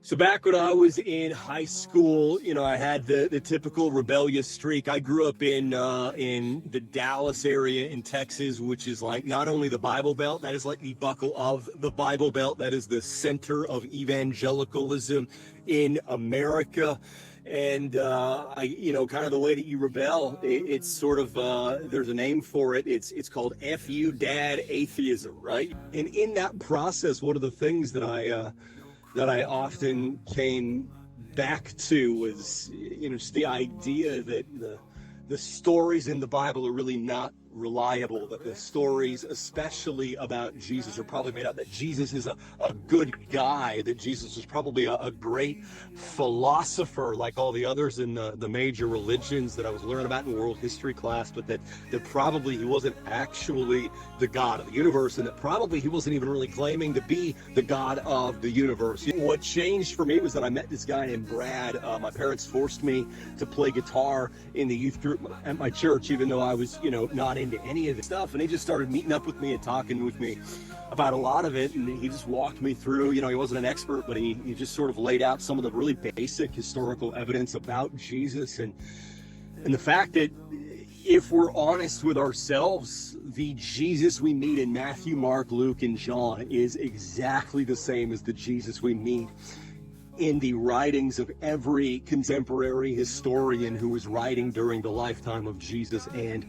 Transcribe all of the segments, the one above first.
So back when I was in high school, I had the typical rebellious streak. I grew up in the Dallas area in Texas, which is like not only the Bible Belt, that is like the buckle of the Bible Belt. That is the center of evangelicalism in America. And kind of the way that you rebel, it's sort of there's a name for it. It's called "F you, Dad" atheism, right? And in that process, one of the things that I often came back to was, just the idea that the stories in the Bible are really not reliable, that the stories, especially about Jesus, are probably made up, that Jesus is a good guy, that Jesus is probably a great philosopher like all the others in the major religions that I was learning about in world history class, but that probably he wasn't actually the God of the universe, and that probably he wasn't even really claiming to be the God of the universe. What changed for me was that I met this guy named Brad. My parents forced me to play guitar in the youth group at my church, even though I was, not into any of the stuff. And he just started meeting up with me and talking with me about a lot of it. And he just walked me through, he wasn't an expert, but he just sort of laid out some of the really basic historical evidence about Jesus. And the fact that if we're honest with ourselves, the Jesus we meet in Matthew, Mark, Luke, and John is exactly the same as the Jesus we meet in the writings of every contemporary historian who was writing during the lifetime of Jesus and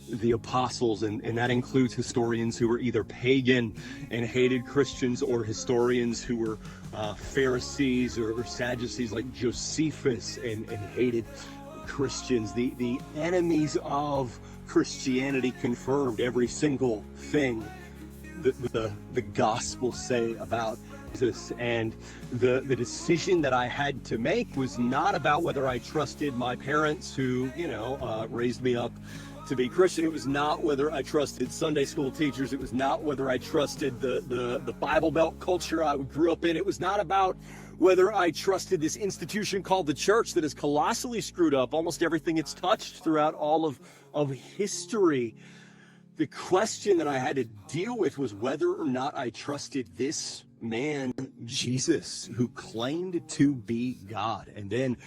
the apostles, and that includes historians who were either pagan and hated Christians, or historians who were Pharisees or Sadducees like Josephus and hated Christians. The enemies of Christianity confirmed every single thing that the gospel say about Jesus. And the decision that I had to make was not about whether I trusted my parents who raised me up to be Christian. It was not whether I trusted Sunday school teachers. It was not whether I trusted the Bible Belt culture I grew up in. It was not about whether I trusted this institution called the church that has colossally screwed up almost everything it's touched throughout all of history. The question that I had to deal with was whether or not I trusted this man, Jesus, who claimed to be God and then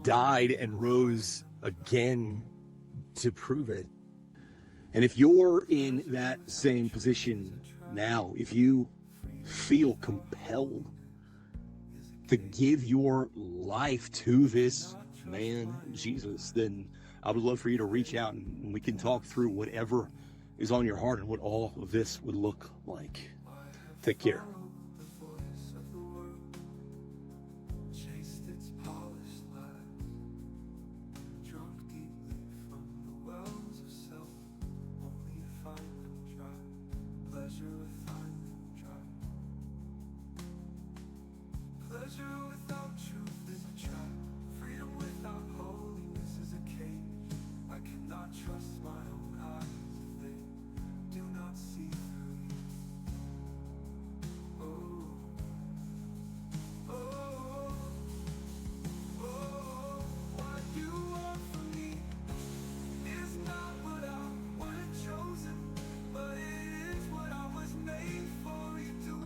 died and rose again to prove it. And if you're in that same position now, if you feel compelled to give your life to this man, Jesus, then I would love for you to reach out and we can talk through whatever is on your heart and what all of this would look like. Take care. Pleasure with